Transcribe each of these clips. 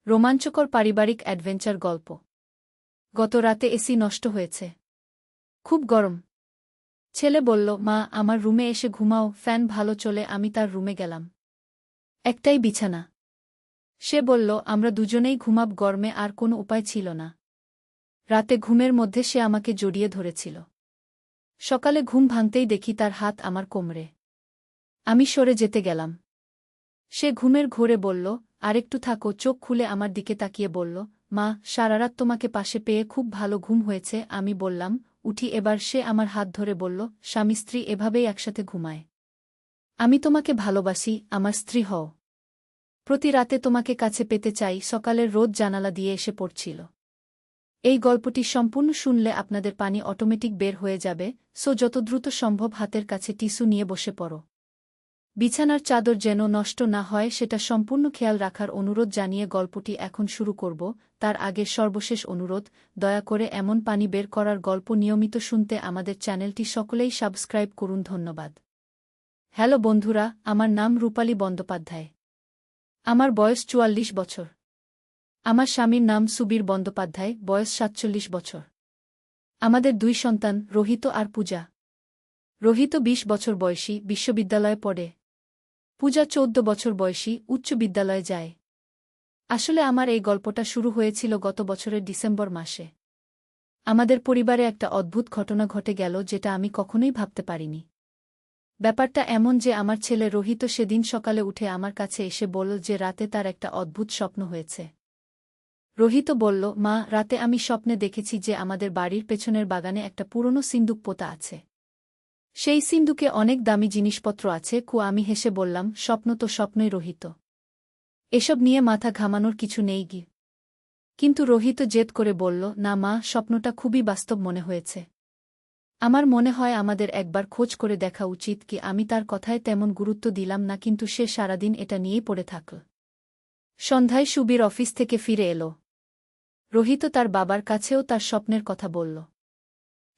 রোমাঞ্চকর পারিবারিক অ্যাডভেঞ্চার গল্প। গত রাতে এসি নষ্ট হয়েছে। খুব গরম। ছেলে বলল, মা, আমার রুমে এসে ঘুমাও, ফ্যান ভালো চলে। আমি তার রুমে গেলাম। একটাই বিছানা। সে বলল, আমরা দুজনেই ঘুমাব। গরমে আর কোনো উপায় ছিল না। রাতে ঘুমের মধ্যে সে আমাকে জড়িয়ে ধরেছিল। সকালে ঘুম ভাঙতেই দেখি তার হাত আমার কোমরে। আমি সরে যেতে গেলাম। সে ঘুমের ঘোরে বলল, আরেকটু থাকো। চোখ খুলে আমার দিকে তাকিয়ে বলল, মা, সারারাত তোমাকে পাশে পেয়ে খুব ভালো ঘুম হয়েছে। আমি বললাম, উঠি এবার। সে আমার হাত ধরে বলল, স্বামী স্ত্রী এভাবেই একসাথে ঘুমায়। আমি তোমাকে ভালোবাসি, আমার স্ত্রী হও। প্রতি রাতে তোমাকে কাছে পেতে চাই। সকালের রোদ জানালা দিয়ে এসে পড়ছিল। এই গল্পটি সম্পূর্ণ শুনলে আপনাদের পানি অটোমেটিক বের হয়ে যাবে, সো যত দ্রুত সম্ভব হাতের কাছে টিস্যু নিয়ে বসে পড়ো। বিছানার চাদর যেন নষ্ট না হয় সেটা সম্পূর্ণ খেয়াল রাখার অনুরোধ জানিয়ে গল্পটি এখন শুরু করব। তার আগে সর্বশেষ অনুরোধ, দয়া করে এমন পানি বের করার গল্প নিয়মিত শুনতে আমাদের চ্যানেলটি সকলেই সাবস্ক্রাইব করুন। ধন্যবাদ। হ্যালো বন্ধুরা, আমার নাম রূপালী বন্দ্যোপাধ্যায়। আমার বয়স ৪৪ বছর। আমার স্বামীর নাম সুবীর বন্দ্যোপাধ্যায়, বয়স ৪৭ বছর। আমাদের ২ সন্তান, রোহিত আর পূজা। রোহিত ২০ বছর বয়সী, বিশ্ববিদ্যালয়ে পড়ে। পূজা ১৪ বছর বয়সী, উচ্চ বিদ্যালয়ে যায়। আসলে আমার এই গল্পটা শুরু হয়েছিল গত বছরের ডিসেম্বর মাসে। আমাদের পরিবারে একটা অদ্ভুত ঘটনা ঘটে গেল যেটা আমি কখনোই ভাবতে পারিনি। ব্যাপারটা এমন যে আমার ছেলে রোহিত সেদিন সকালে উঠে আমার কাছে এসে বলল যে রাতে তার একটা অদ্ভুত স্বপ্ন হয়েছে। রোহিত বলল, মা, রাতে আমি স্বপ্নে দেখেছি যে আমাদের বাড়ির পেছনের বাগানে একটা পুরনো সিন্দুক পোতা আছে। সেই সিন্দুকে অনেক দামি জিনিসপত্র আছে। আমি হেসে বললাম, স্বপ্ন তো স্বপ্নই রোহিত। এসব নিয়ে মাথা ঘামানোর কিছু নেই গি। কিন্তু রোহিত জেদ করে বলল, না মা, স্বপ্নটা খুবই বাস্তব মনে হয়েছে। আমার মনে হয় আমাদের একবার খোঁজ করে দেখা উচিত। কি আমি তার কথায় তেমন গুরুত্ব দিলাম না, কিন্তু সে সারাদিন এটা নিয়েই পড়ে থাকল। সন্ধ্যায় সুবীর অফিস থেকে ফিরে এল। রোহিত তার বাবার কাছেও তার স্বপ্নের কথা বলল।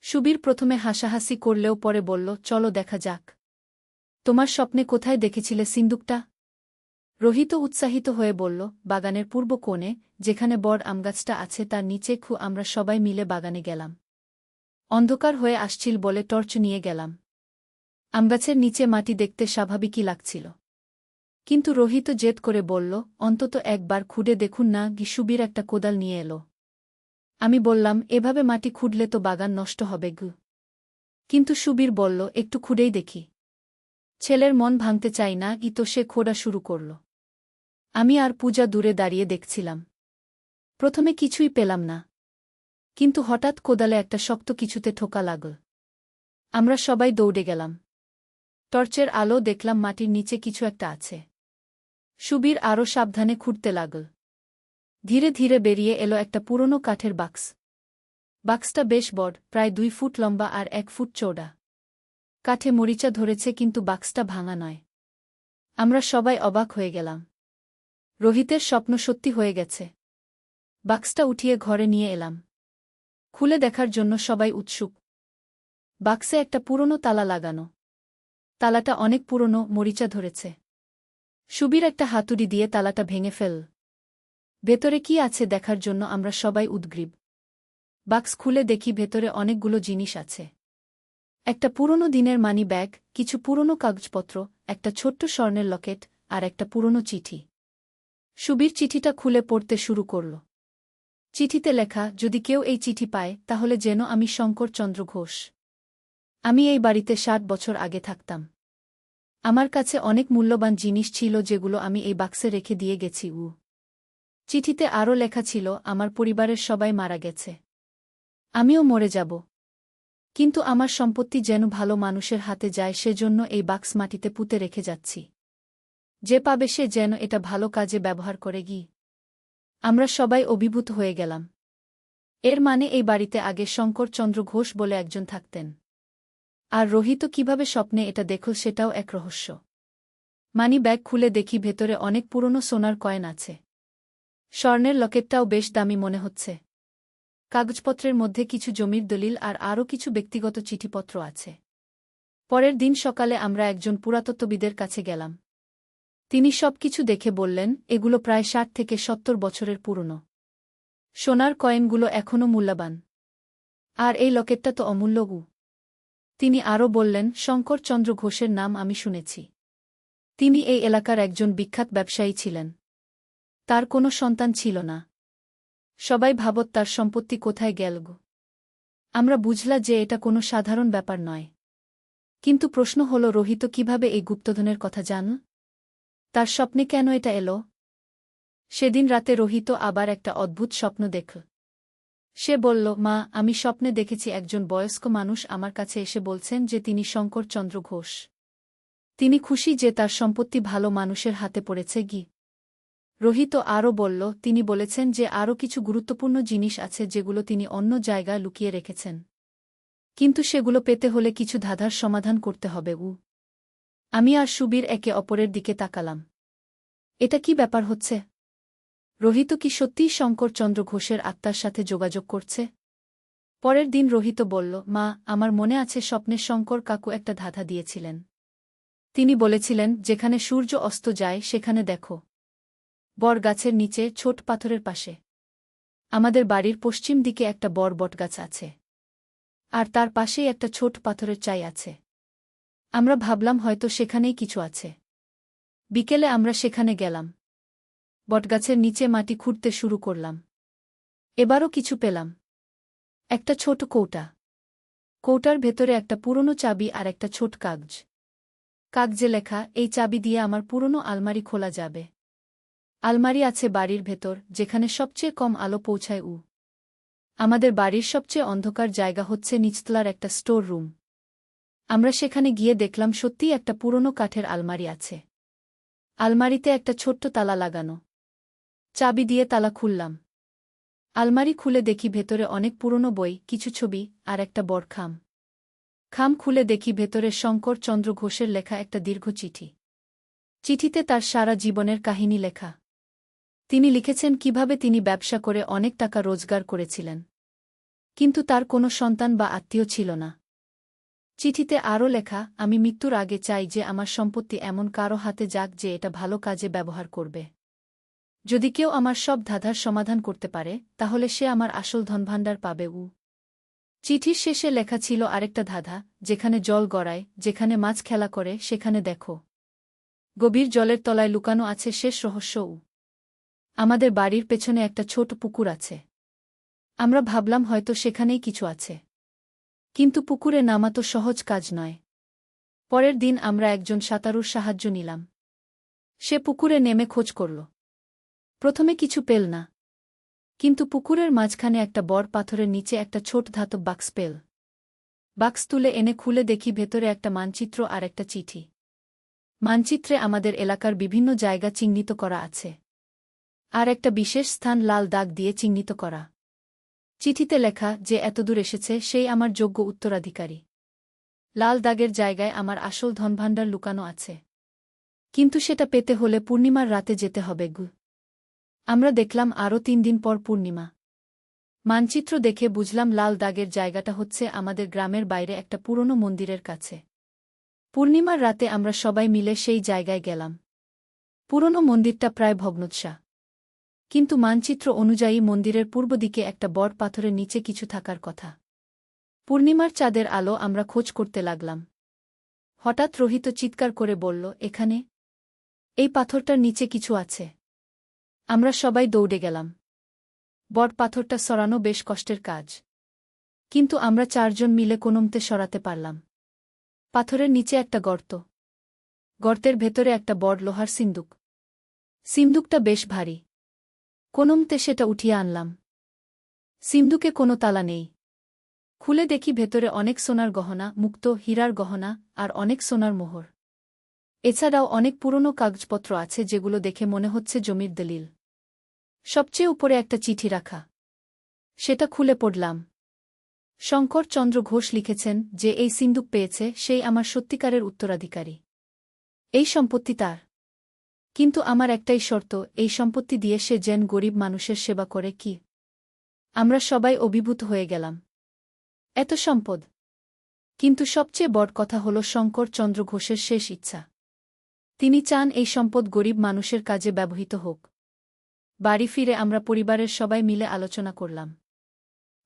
সুবীর প্রথমে হাসাহাসি করলেও পরে বলল, চলো দেখা যাক। তোমার স্বপ্নে কোথায় দেখেছিলে সিন্দুকটা? রোহিত উৎসাহিত হয়ে বলল, বাগানের পূর্ব কোণে, যেখানে বড় আমগাছটা আছে তার নিচে। আমরা সবাই মিলে বাগানে গেলাম। অন্ধকার হয়ে আসছিল বলে টর্চ নিয়ে গেলাম। আমগাছের নিচে মাটি দেখতে স্বাভাবিকই লাগছিল। কিন্তু রোহিত জেদ করে বলল, অন্তত একবার খুঁড়ে দেখুন না। সুবীর একটা কোদাল নিয়ে এলো। আমি বললাম, এভাবে মাটি খুঁড়লে তো বাগান নষ্ট হবে গু। কিন্তু সুবীর বলল, একটু খুঁড়েই দেখি। ছেলের মন ভাঙতে চাই না, তো সে খোঁড়া শুরু করল। আমি আর পূজা দূরে দাঁড়িয়ে দেখছিলাম। প্রথমে কিছুই পেলাম না। কিন্তু হঠাৎ কোদালে একটা শক্ত কিছুতে ঠোকা লাগল। আমরা সবাই দৌড়ে গেলাম। টর্চের আলো দেখলাম মাটির নিচে কিছু একটা আছে। সুবীর আরও সাবধানে খুঁড়তে লাগল। ধীরে ধীরে বেরিয়ে এলো একটা পুরনো কাঠের বাক্স। বাক্সটা বেশ বড়, প্রায় ২ ফুট লম্বা আর ১ ফুট চওড়া। কাঠে মরিচা ধরেছে, কিন্তু বাক্সটা ভাঙা নয়। আমরা সবাই অবাক হয়ে গেলাম। রোহিতের স্বপ্ন সত্যি হয়ে গেছে। বাক্সটা উঠিয়ে ঘরে নিয়ে এলাম। খুলে দেখার জন্য সবাই উৎসুক। বাক্সে একটা পুরনো তালা লাগানো। তালাটা অনেক পুরনো, মরিচা ধরেছে। সুবীর একটা হাতুড়ি দিয়ে তালাটা ভেঙে ফেল। ভেতরে কি আছে দেখার জন্য আমরা সবাই উদগ্রীব। বাক্স খুলে দেখি ভেতরে অনেকগুলো জিনিস আছে। একটা পুরনো দিনের মানি ব্যাগ, কিছু পুরনো কাগজপত্র, একটা ছোট্ট স্বর্ণের লকেট, আর একটা পুরনো চিঠি। সুবীর চিঠিটা খুলে পড়তে শুরু করল। চিঠিতে লেখা, যদি কেউ এই চিঠি পায় তাহলে যেন আমি শঙ্কর চন্দ্র ঘোষ। আমি এই বাড়িতে ৬০ বছর আগে থাকতাম। আমার কাছে অনেক মূল্যবান জিনিস ছিল যেগুলো আমি এই বাক্সে রেখে দিয়ে গেছি। চিঠিতে আরও লেখা ছিল, আমার পরিবারের সবাই মারা গেছে। আমিও মরে যাব। কিন্তু আমার সম্পত্তি যেন ভালো মানুষের হাতে যায়, সেজন্য এই বাক্স মাটিতে পুঁতে রেখে যাচ্ছি। যে পাবে সে যেন এটা ভালো কাজে ব্যবহার করে গি। আমরা সবাই অভিভূত হয়ে গেলাম। এর মানে এই বাড়িতে আগে শঙ্কর চন্দ্র ঘোষ বলে একজন থাকতেন। আর রোহিত কিভাবে স্বপ্নে এটা দেখল সেটাও এক রহস্য। মানি ব্যাগ খুলে দেখি ভেতরে অনেক পুরনো সোনার কয়েন আছে। স্বর্ণের লকেটটাও বেশ দামি মনে হচ্ছে। কাগজপত্রের মধ্যে কিছু জমির দলিল আর আরও কিছু ব্যক্তিগত চিঠিপত্র আছে। পরের দিন সকালে আমরা একজন পুরাতত্ত্ববিদের কাছে গেলাম। তিনি সবকিছু দেখে বললেন, এগুলো প্রায় ৬০ থেকে ৭০ বছরের পুরনো। সোনার কয়েনগুলো এখনও মূল্যবান। আর এই লকেটটা তো অমূল্য। তিনি আরও বললেন, শঙ্করচন্দ্র ঘোষের নাম আমি শুনেছি। তিনি এই এলাকার একজন বিখ্যাত ব্যবসায়ী ছিলেন। তার কোনো সন্তান ছিল না। সবাই ভাবত তার সম্পত্তি কোথায় গেল। আমরা বুঝলা যে এটা কোনো সাধারণ ব্যাপার নয়। কিন্তু প্রশ্ন হল, রোহিত কিভাবে এই গুপ্তধনের কথা জানল? তার স্বপ্নে কেন এটা এলো? সেদিন রাতে রোহিত আবার একটা অদ্ভুত স্বপ্ন দেখল। সে বলল, মা, আমি স্বপ্নে দেখেছি একজন বয়স্ক মানুষ আমার কাছে এসে বলছেন যে তিনি শঙ্করচন্দ্র ঘোষ। তিনি খুশি যে তার সম্পত্তি ভালো মানুষের হাতে পড়েছে। রোহিত আরও বলল, তিনি বলেছেন যে আরও কিছু গুরুত্বপূর্ণ জিনিস আছে যেগুলো তিনি অন্য জায়গায় লুকিয়ে রেখেছেন। কিন্তু সেগুলো পেতে হলে কিছু ধাঁধার সমাধান করতে হবে। আমি আর সুবীর একে অপরের দিকে তাকালাম। এটা কি ব্যাপার হচ্ছে? রোহিত কি সত্যিই শঙ্করচন্দ্র ঘোষের আত্মার সাথে যোগাযোগ করছে? পরের দিন রোহিত বলল, মা, আমার মনে আছে স্বপ্নে শঙ্কর কাকু একটা ধাঁধা দিয়েছিলেন। তিনি বলেছিলেন, যেখানে সূর্য অস্ত যায় সেখানে দেখো। বর গাছের নিচে ছোট পাথরের পাশে। আমাদের বাড়ির পশ্চিম দিকে একটা বড় বটগাছ আছে। আর তার পাশেই একটা ছোট পাথরের চাই আছে। আমরা ভাবলাম হয়তো সেখানেই কিছু আছে। বিকেলে আমরা সেখানে গেলাম। বটগাছের নিচে মাটি খুঁড়তে শুরু করলাম। এবারও কিছু পেলাম। একটা ছোট কৌটা। কৌটার ভেতরে একটা পুরনো চাবি আর একটা ছোট কাগজ। কাগজে লেখা, এই চাবি দিয়ে আমার পুরনো আলমারি খোলা যাবে। আলমারি আছে বাড়ির ভেতর, যেখানে সবচেয়ে কম আলো পৌঁছায়। আমাদের বাড়ির সবচেয়ে অন্ধকার জায়গা হচ্ছে নিচতলার একটা স্টোর রুম। আমরা সেখানে গিয়ে দেখলাম সত্যিই একটা পুরনো কাঠের আলমারি আছে। আলমারিতে একটা ছোট্ট তালা লাগানো। চাবি দিয়ে তালা খুললাম। আলমারি খুলে দেখি ভেতরে অনেক পুরনো বই, কিছু ছবি, আর একটা বড় খাম। খাম খুলে দেখি ভেতরে শঙ্করচন্দ্র ঘোষের লেখা একটা দীর্ঘ চিঠি। চিঠিতে তার সারা জীবনের কাহিনী লেখা। তিনি লিখেছেন কিভাবে তিনি ব্যবসা করে অনেক টাকা রোজগার করেছিলেন। কিন্তু তার কোনো সন্তান বা আত্মীয় ছিল না। চিঠিতে আরও লেখা, আমি মৃত্যুর আগে চাই যে আমার সম্পত্তি এমন কারো হাতে যাক যে এটা ভালো কাজে ব্যবহার করবে। যদি কেউ আমার সব ধাঁধার সমাধান করতে পারে, তাহলে সে আমার আসল ধনভাণ্ডার পাবে। চিঠির শেষে লেখা ছিল আরেকটা ধাঁধা, যেখানে জল গড়ায়, যেখানে মাছ খেলা করে, সেখানে দেখো। গভীর জলের তলায় লুকানো আছে শেষ রহস্য। আমাদের বাড়ির পেছনে একটা ছোট পুকুর আছে। আমরা ভাবলাম হয়তো সেখানেই কিছু আছে। কিন্তু পুকুরে নামা তো সহজ কাজ নয়। পরের দিন আমরা একজন সাঁতারুর সাহায্য নিলাম। সে পুকুরে নেমে খোঁজ করল। প্রথমে কিছু পেল না। কিন্তু পুকুরের মাঝখানে একটা বড় পাথরের নিচে একটা ছোট ধাতব বাক্স পেল। বাক্স তুলে এনে খুলে দেখি ভেতরে একটা মানচিত্র আর একটা চিঠি। মানচিত্রে আমাদের এলাকার বিভিন্ন জায়গা চিহ্নিত করা আছে। আর একটা বিশেষ স্থান লাল দাগ দিয়ে চিহ্নিত করা। চিঠিতে লেখা, যে এতদূর এসেছে সেই আমার যোগ্য উত্তরাধিকারী। লাল দাগের জায়গায় আমার আসল ধনভাণ্ডার লুকানো আছে। কিন্তু সেটা পেতে হলে পূর্ণিমার রাতে যেতে হবে। আমরা দেখলাম আরও ৩ দিন পর পূর্ণিমা। মানচিত্র দেখে বুঝলাম লাল দাগের জায়গাটা হচ্ছে আমাদের গ্রামের বাইরে একটা পুরনো মন্দিরের কাছে। পূর্ণিমার রাতে আমরা সবাই মিলে সেই জায়গায় গেলাম। পুরনো মন্দিরটা প্রায় ভগ্নদশা। কিন্তু মানচিত্র অনুযায়ী মন্দিরের পূর্ব দিকে একটা বড় পাথরের নিচে কিছু থাকার কথা। পূর্ণিমার চাঁদের আলো আমরা খোঁজ করতে লাগলাম। হঠাৎ রোহিত চিৎকার করে বলল, এখানে, এই পাথরটার নিচে কিছু আছে। আমরা সবাই দৌড়ে গেলাম। বড় পাথরটা সরানো বেশ কষ্টের কাজ। কিন্তু আমরা ৪ জন মিলে কোনোমতে সরাতে পারলাম। পাথরের নিচে একটা গর্ত। গর্তের ভেতরে একটা বড় লোহার সিন্দুক। সিন্দুকটা বেশ ভারী। কোনোমতে সেটা উঠিয়ে আনলাম। সিন্দুকে কোনো তালা নেই। খুলে দেখি ভেতরে অনেক সোনার গহনা, মুক্তো, হীরার গহনা, আর অনেক সোনার মোহর। এছাড়াও অনেক পুরনো কাগজপত্র আছে যেগুলো দেখে মনে হচ্ছে জমির দলিল। সবচেয়ে উপরে একটা চিঠি রাখা। সেটা খুলে পড়লাম। শঙ্করচন্দ্র ঘোষ লিখেছেন যে এই সিন্দুক পেয়েছে সেই আমার সত্যিকারের উত্তরাধিকারী। এই সম্পত্তি তার। কিন্তু আমার একটাই শর্ত, এই সম্পত্তি দিয়ে সে যেন গরিব মানুষের সেবা করে। কি? আমরা সবাই অভিভূত হয়ে গেলাম। এত সম্পদ! কিন্তু সবচেয়ে বড় কথা হল শঙ্করচন্দ্র ঘোষের শেষ ইচ্ছা। তিনি চান এই সম্পদ গরিব মানুষের কাজে ব্যবহৃত হোক। বাড়ি ফিরে আমরা পরিবারের সবাই মিলে আলোচনা করলাম।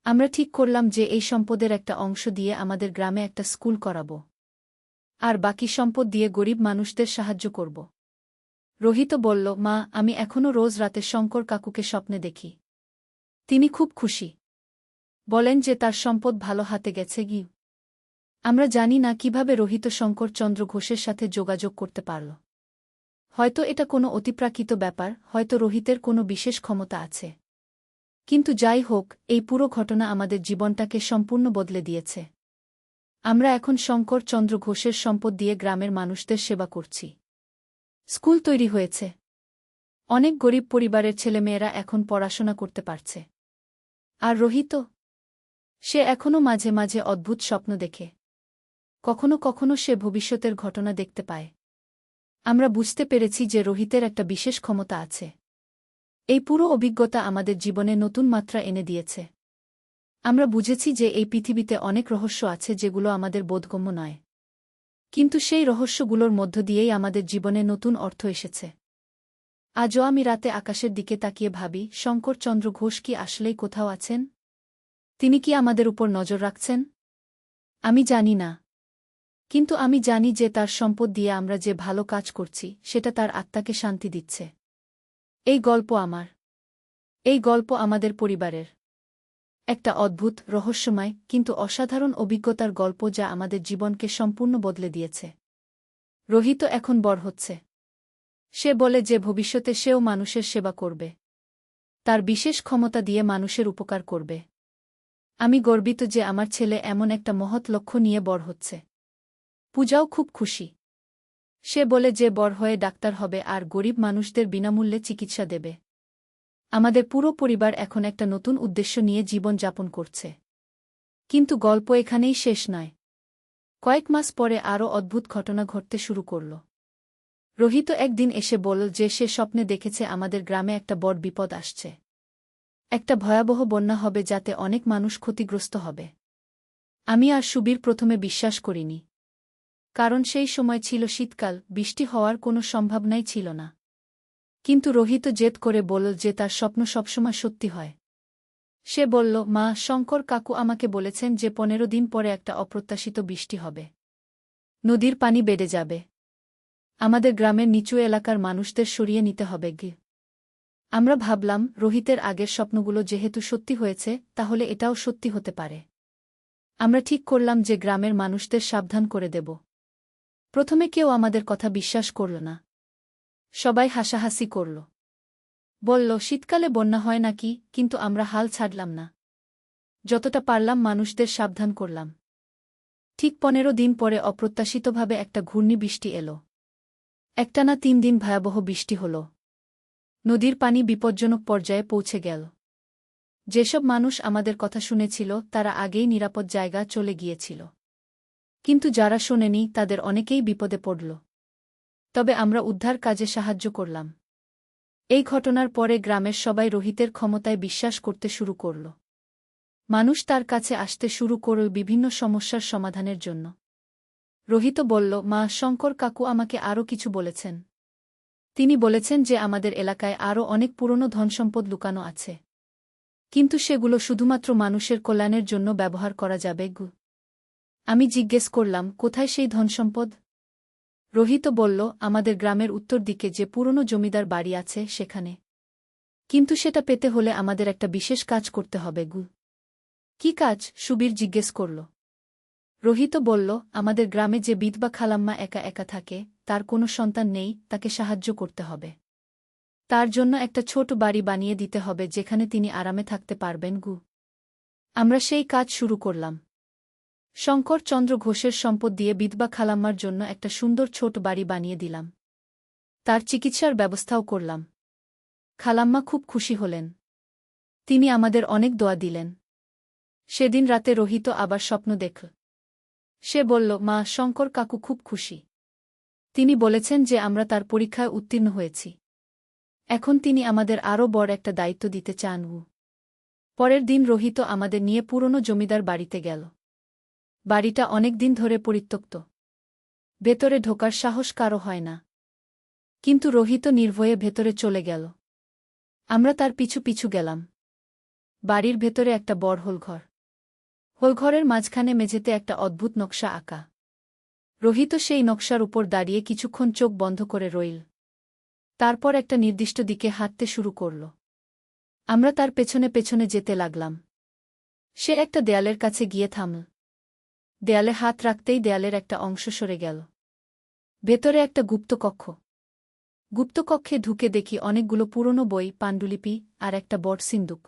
আমরা ঠিক করলাম যে এই সম্পদের একটা অংশ দিয়ে আমাদের গ্রামে একটা স্কুল করাব, আর বাকি সম্পদ দিয়ে গরিব মানুষদের সাহায্য করব। রোহিত বলল, মা, আমি এখনও রোজ রাতে শঙ্কর কাকুকে স্বপ্নে দেখি। তিনি খুব খুশি। বলেন যে তার সম্পদ ভালো হাতে গেছে গি। আমরা জানি না কিভাবে রোহিত শঙ্কর চন্দ্র ঘোষের সাথে যোগাযোগ করতে পারল। হয়তো এটা কোনো অতিপ্রাকৃত ব্যাপার, হয়তো রোহিতের কোনো বিশেষ ক্ষমতা আছে। কিন্তু যাই হোক, এই পুরো ঘটনা আমাদের জীবনটাকে সম্পূর্ণ বদলে দিয়েছে। আমরা এখন শঙ্কর চন্দ্র ঘোষের সম্পদ দিয়ে গ্রামের মানুষদের সেবা করছি। স্কুল তৈরি হয়েছে। অনেক গরিব পরিবারের ছেলেমেয়েরা এখন পড়াশোনা করতে পারছে। আর রোহিত, সে এখনও মাঝে মাঝে অদ্ভুত স্বপ্ন দেখে। কখনো কখনো সে ভবিষ্যতের ঘটনা দেখতে পায়। আমরা বুঝতে পেরেছি যে রোহিতের একটা বিশেষ ক্ষমতা আছে। এই পুরো অভিজ্ঞতা আমাদের জীবনে নতুন মাত্রা এনে দিয়েছে। আমরা বুঝেছি যে এই পৃথিবীতে অনেক রহস্য আছে যেগুলো আমাদের বোধগম্য নয়। কিন্তু সেই রহস্যগুলোর মধ্য দিয়েই আমাদের জীবনে নতুন অর্থ এসেছে। আজও আমি রাতে আকাশের দিকে তাকিয়ে ভাবি, শঙ্কর চন্দ্র ঘোষ কি আসলেই কোথাও আছেন? তিনি কি আমাদের উপর নজর রাখছেন? আমি জানি না। কিন্তু আমি জানি যে তার সম্পদ দিয়ে আমরা যে ভালো কাজ করছি সেটা তার আত্মাকে শান্তি দিচ্ছে। এই গল্প আমার। এই গল্প আমাদের পরিবারের। একটা অদ্ভুত, রহস্যময় কিন্তু অসাধারণ অভিজ্ঞতার গল্প যা আমাদের জীবনকে সম্পূর্ণ বদলে দিয়েছে। রোহিত এখন বড় হচ্ছে। সে বলে যে ভবিষ্যতে সেও মানুষের সেবা করবে। তার বিশেষ ক্ষমতা দিয়ে মানুষের উপকার করবে। আমি গর্বিত যে আমার ছেলে এমন একটা মহৎ লক্ষ্য নিয়ে বড় হচ্ছে। পূজাও খুব খুশি। সে বলে যে বড় হয়ে ডাক্তার হবে আর গরিব মানুষদের বিনামূল্যে চিকিৎসা দেবে। আমাদের পুরো পরিবার এখন একটা নতুন উদ্দেশ্য নিয়ে জীবন যাপন করছে। কিন্তু গল্প এখানেই শেষ নয়। কয়েক মাস পরে আরও অদ্ভুত ঘটনা ঘটতে শুরু করল। রোহিত একদিন এসে বলল যে সে স্বপ্নে দেখেছে আমাদের গ্রামে একটা বড় বিপদ আসছে। একটা ভয়াবহ বন্যা হবে যাতে অনেক মানুষ ক্ষতিগ্রস্ত হবে। আমি আর সুবীর প্রথমে বিশ্বাস করিনি। কারণ সেই সময় ছিল শীতকাল, বৃষ্টি হওয়ার কোনো সম্ভাবনাই ছিল না। কিন্তু রোহিত জেদ করে বলল যে তার স্বপ্ন সবসময় সত্যি হয়। সে বলল, মা, শঙ্কর কাকু আমাকে বলেছেন যে 15 দিন পরে একটা অপ্রত্যাশিত বৃষ্টি হবে। নদীর পানি বেড়ে যাবে। আমাদের গ্রামের নিচু এলাকার মানুষদের সরিয়ে নিতে হবে গে। আমরা ভাবলাম, রোহিতের আগের স্বপ্নগুলো যেহেতু সত্যি হয়েছে, তাহলে এটাও সত্যি হতে পারে। আমরা ঠিক করলাম যে গ্রামের মানুষদের সাবধান করে দেব। প্রথমে কেউ আমাদের কথা বিশ্বাস করল না। সবাই হাসাহাসি করল। বলল, শীতকালে বন্যা হয় নাকি? কিন্তু আমরা হাল ছাড়লাম না। যতটা পারলাম মানুষদের সাবধান করলাম। ঠিক 15 দিন পরে অপ্রত্যাশিতভাবে একটা ঘূর্ণিবৃষ্টি এলো। একটানা 3 দিন ভয়াবহ বৃষ্টি হল। নদীর পানি বিপজ্জনক পর্যায়ে পৌঁছে গেল। যেসব মানুষ আমাদের কথা শুনেছিল তারা আগেই নিরাপদ জায়গা চলে গিয়েছিল। কিন্তু যারা শোনেনি তাদের অনেকেই বিপদে পড়ল। তবে আমরা উদ্ধার কাজে সাহায্য করলাম। এই ঘটনার পরে গ্রামের সবাই রোহিতের ক্ষমতায় বিশ্বাস করতে শুরু করল। মানুষ তার কাছে আসতে শুরু করল বিভিন্ন সমস্যার সমাধানের জন্য। রোহিত বলল, মা, শঙ্কর কাকু আমাকে আরও কিছু বলেছেন। তিনি বলেছেন যে আমাদের এলাকায় আরও অনেক পুরনো ধনসম্পদ লুকানো আছে। কিন্তু সেগুলো শুধুমাত্র মানুষের কল্যাণের জন্য ব্যবহার করা যাবে গু। আমি জিজ্ঞেস করলাম, কোথায় সেই ধনসম্পদ? রোহিত বলল, আমাদের গ্রামের উত্তর দিকে যে পুরনো জমিদার বাড়ি আছে সেখানে। কিন্তু সেটা পেতে হলে আমাদের একটা বিশেষ কাজ করতে হবে গু। কি কাজ? সুবীর জিজ্ঞেস করল। রোহিত বলল, আমাদের গ্রামে যে বিধবা খালাম্মা একা একা থাকে, তার কোনো সন্তান নেই, তাকে সাহায্য করতে হবে। তার জন্য একটা ছোট বাড়ি বানিয়ে দিতে হবে যেখানে তিনি আরামে থাকতে পারবেন গু। আমরা সেই কাজ শুরু করলাম। শঙ্কর চন্দ্র ঘোষের সম্পদ দিয়ে বিধবা খালাম্মার জন্য একটা সুন্দর ছোট বাড়ি বানিয়ে দিলাম। তার চিকিৎসার ব্যবস্থাও করলাম। খালাম্মা খুব খুশি হলেন। তিনি আমাদের অনেক দোয়া দিলেন। সেদিন রাতে রোহিত আবার স্বপ্ন দেখল। সে বলল, মা, শঙ্কর কাকু খুব খুশি। তিনি বলেছেন যে আমরা তার পরীক্ষায় উত্তীর্ণ হয়েছি। এখন তিনি আমাদের আরও বড় একটা দায়িত্ব দিতে চান। পরের দিন রোহিত আমাদের নিয়ে পুরনো জমিদার বাড়িতে গেল। বাড়িটা অনেক দিন ধরে পরিত্যক্ত। ভেতরে ঢোকার সাহস কারও হয় না। কিন্তু রোহিত নির্ভয়ে ভেতরে চলে গেল। আমরা তার পিছু পিছু গেলাম। বাড়ির ভেতরে একটা বড় হোলঘর। হোলঘরের মাঝখানে মেঝেতে একটা অদ্ভুত নকশা আঁকা। রোহিত সেই নকশার উপর দাঁড়িয়ে কিছুক্ষণ চোখ বন্ধ করে রইল। তারপর একটা নির্দিষ্ট দিকে হাঁটতে শুরু করল। আমরা তার পেছনে পেছনে যেতে লাগলাম। সে একটা দেয়ালের কাছে গিয়ে থামল। দেয়ালে হাত রাখতেই দেয়ালের একটা অংশ সরে গেল। ভেতরে একটা গুপ্ত কক্ষ। গুপ্তকক্ষে ঢুকে দেখি অনেকগুলো পুরনো বই, পাণ্ডুলিপি আর একটা বড় সিন্দুক।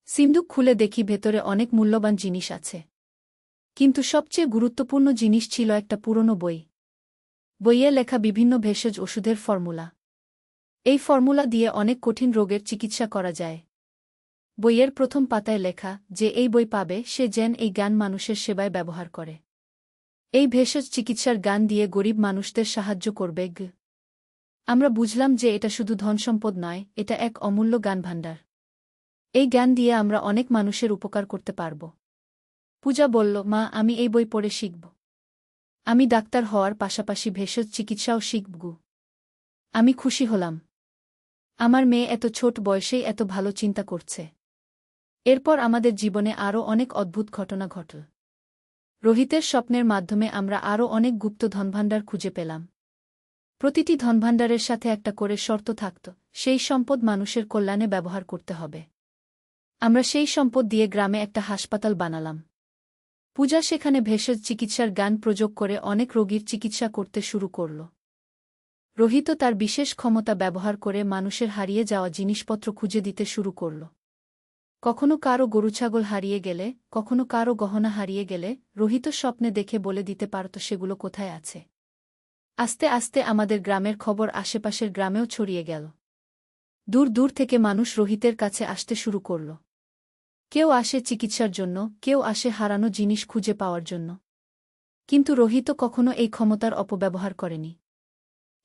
সিন্দুক খুলে দেখি ভেতরে অনেক মূল্যবান জিনিস আছে। কিন্তু সবচেয়ে গুরুত্বপূর্ণ জিনিস ছিল একটা পুরনো বই। বইয়ে লেখা বিভিন্ন ভেষজ ওষুধের ফর্মুলা। এই ফর্মুলা দিয়ে অনেক কঠিন রোগের চিকিৎসা করা যায়। বইয়ের প্রথম পাতায় লেখা, যে এই বই পাবে সে যেন এই জ্ঞান মানুষের সেবায় ব্যবহার করে। এই ভেষজ চিকিৎসার জ্ঞান দিয়ে গরিব মানুষদের সাহায্য করবে। আমরা বুঝলাম যে এটা শুধু ধনসম্পদ নয়, এটা এক অমূল্য জ্ঞানভাণ্ডার। এই জ্ঞান দিয়ে আমরা অনেক মানুষের উপকার করতে পারব। পূজা বলল, মা, আমি এই বই পড়ে শিখব। আমি ডাক্তার হওয়ার পাশাপাশি ভেষজ চিকিৎসাও শিখব। আমি খুশি হলাম। আমার মেয়ে এত ছোট বয়সেই এত ভালো চিন্তা করছে। এরপর আমাদের জীবনে আরও অনেক অদ্ভুত ঘটনা ঘটল। রোহিতের স্বপ্নের মাধ্যমে আমরা আরও অনেক গুপ্ত ধনভাণ্ডার খুঁজে পেলাম। প্রতিটি ধনভাণ্ডারের সাথে একটা করে শর্ত থাকত, সেই সম্পদ মানুষের কল্যাণে ব্যবহার করতে হবে। আমরা সেই সম্পদ দিয়ে গ্রামে একটা হাসপাতাল বানালাম। পূজা সেখানে ভেষজ চিকিৎসার জ্ঞান প্রয়োগ করে অনেক রোগীর চিকিৎসা করতে শুরু করল। রোহিত তার বিশেষ ক্ষমতা ব্যবহার করে মানুষের হারিয়ে যাওয়া জিনিসপত্র খুঁজে দিতে শুরু করল। কখনো কারো গরুছাগল হারিয়ে গেলে, কখনো কারো গহনা হারিয়ে গেলে রোহিত স্বপ্নে দেখে বলে দিতে পারত সেগুলো কোথায় আছে। আস্তে আস্তে আমাদের গ্রামের খবর আশেপাশের গ্রামেও ছড়িয়ে গেল। দূর দূর থেকে মানুষ রোহিতের কাছে আসতে শুরু করল। কেউ আসে চিকিৎসার জন্য, কেউ আসে হারানো জিনিস খুঁজে পাওয়ার জন্য। কিন্তু রোহিত কখনো এই ক্ষমতার অপব্যবহার করেনি।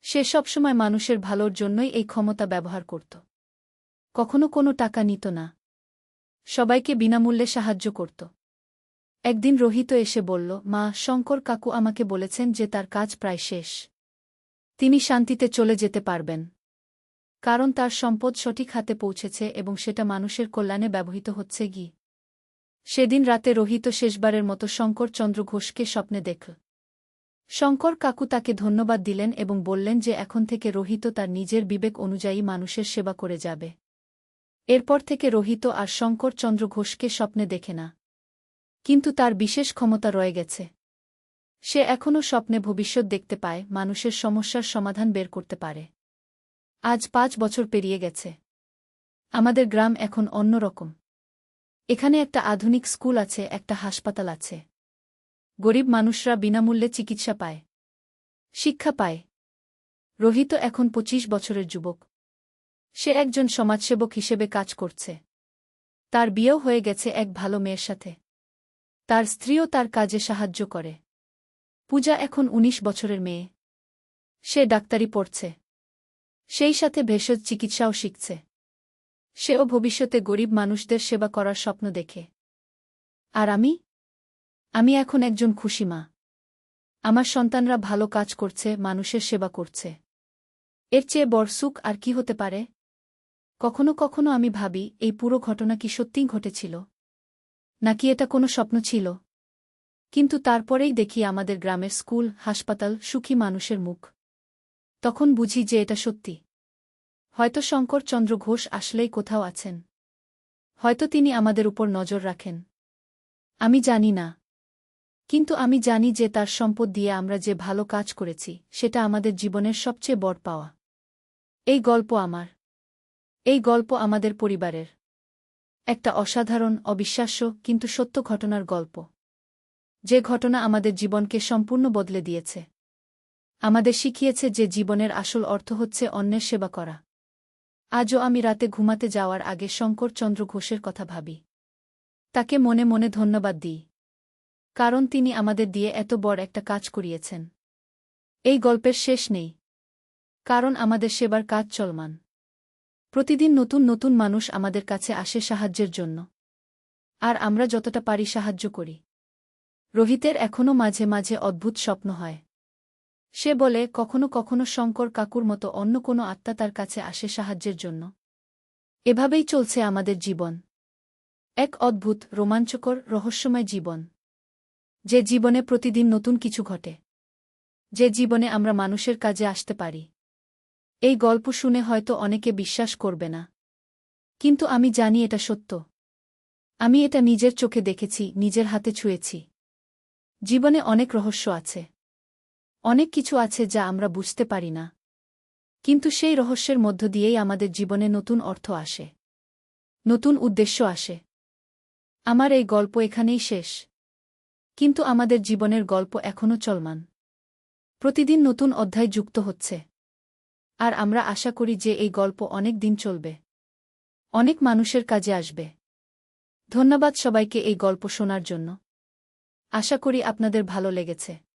সে সবসময় মানুষের ভালোর জন্যই এই ক্ষমতা ব্যবহার করত। কখনো কোনো টাকা নিত না। সবাইকে বিনামূল্যে সাহায্য করত। একদিন রোহিত এসে বলল, মা, শঙ্কর কাকু আমাকে বলেছেন যে তার কাজ প্রায় শেষ। তিনি শান্তিতে চলে যেতে পারবেন। কারণ তার সম্পদ সঠিক হাতে পৌঁছেছে এবং সেটা মানুষের কল্যাণে ব্যবহৃত হচ্ছে। সেদিন রাতে রোহিত শেষবারের মতো শঙ্কর চন্দ্র ঘোষকে স্বপ্নে দেখল। শঙ্কর কাকু তাকে ধন্যবাদ দিলেন এবং বললেন যে এখন থেকে রোহিত তার নিজের বিবেক অনুযায়ী মানুষের সেবা করে যাবে। এরপর থেকে রোহিত আর শঙ্কর চন্দ্র ঘোষকে স্বপ্নে দেখে না। কিন্তু তার বিশেষ ক্ষমতা রয়ে গেছে। সে এখনও স্বপ্নে ভবিষ্যৎ দেখতে পায়, মানুষের সমস্যার সমাধান বের করতে পারে। আজ 5 বছর পেরিয়ে গেছে। আমাদের গ্রাম এখন অন্যরকম। এখানে একটা আধুনিক স্কুল আছে, একটা হাসপাতাল আছে। গরিব মানুষরা বিনামূল্যে চিকিৎসা পায়, শিক্ষা পায়। রোহিত এখন 25 বছরের যুবক। সে একজন সমাজসেবক হিসেবে কাজ করছে। তার বিয়েও হয়ে গেছে এক ভালো মেয়ের সাথে। তার স্ত্রীও তার কাজে সাহায্য করে। পূজা এখন 19 বছরের মেয়ে। সে ডাক্তারি পড়ছে, সেই সাথে ভেষজ চিকিৎসাও শিখছে। সেও ভবিষ্যতে গরিব মানুষদের সেবা করার স্বপ্ন দেখে। আর আমি এখন একজন খুশি মা। আমার সন্তানরা ভালো কাজ করছে, মানুষের সেবা করছে। এর চেয়ে বড় সুখ আর কি হতে পারে? কখনো কখনো আমি ভাবি, এই পুরো ঘটনা কি সত্যিই ঘটেছিল, নাকি এটা কোনো স্বপ্ন ছিল? কিন্তু তারপরেই দেখি আমাদের গ্রামের স্কুল, হাসপাতাল, সুখী মানুষের মুখ। তখন বুঝি যে এটা সত্যি। হয়তো শঙ্কর চন্দ্র ঘোষ আসলেই কোথাও আছেন। হয়তো তিনি আমাদের উপর নজর রাখেন। আমি জানি না। কিন্তু আমি জানি যে তার সম্পদ দিয়ে আমরা যে ভালো কাজ করেছি, সেটা আমাদের জীবনের সবচেয়ে বড় পাওয়া। এই গল্প আমার। এই গল্প আমাদের পরিবারের। একটা অসাধারণ, অবিশ্বাস্য কিন্তু সত্য ঘটনার গল্প। যে ঘটনা আমাদের জীবনকে সম্পূর্ণ বদলে দিয়েছে। আমাদের শিখিয়েছে যে জীবনের আসল অর্থ হচ্ছে অন্যের সেবা করা। আজও আমি রাতে ঘুমাতে যাওয়ার আগে শঙ্কর চন্দ্র ঘোষের কথা ভাবি। তাকে মনে মনে ধন্যবাদ দিই। কারণ তিনি আমাদের দিয়ে এত বড় একটা কাজ করিয়েছেন। এই গল্পের শেষ নেই। কারণ আমাদের সেবার কাজ চলমান। প্রতিদিন নতুন নতুন মানুষ আমাদের কাছে আসে সাহায্যের জন্য। আর আমরা যতটা পারি সাহায্য করি। রোহিতের এখনও মাঝে মাঝে অদ্ভুত স্বপ্ন হয়। সে বলে, কখনো কখনো শঙ্কর কাকুর মতো অন্য কোনো আত্মা তার কাছে আসে সাহায্যের জন্য। এভাবেই চলছে আমাদের জীবন। এক অদ্ভুত, রোমাঞ্চকর, রহস্যময় জীবন। যে জীবনে প্রতিদিন নতুন কিছু ঘটে। যে জীবনে আমরা মানুষের কাজে আসতে পারি। এই গল্প শুনে হয়তো অনেকে বিশ্বাস করবে না। কিন্তু আমি জানি এটা সত্য। আমি এটা নিজের চোখে দেখেছি, নিজের হাতে ছুঁয়েছি। জীবনে অনেক রহস্য আছে। অনেক কিছু আছে যা আমরা বুঝতে পারি না। কিন্তু সেই রহস্যের মধ্য দিয়েই আমাদের জীবনে নতুন অর্থ আসে। নতুন উদ্দেশ্য আসে। আমার এই গল্প এখানেই শেষ। কিন্তু আমাদের জীবনের গল্প এখনও চলমান। প্রতিদিন নতুন অধ্যায় যুক্ত হচ্ছে। আর আমরা আশা করি যে এই গল্প অনেক দিন চলবে। অনেক মানুষের কাজে আসবে। ধন্যবাদ সবাইকে এই গল্প শোনার জন্য। আশা করি আপনাদের ভালো লেগেছে।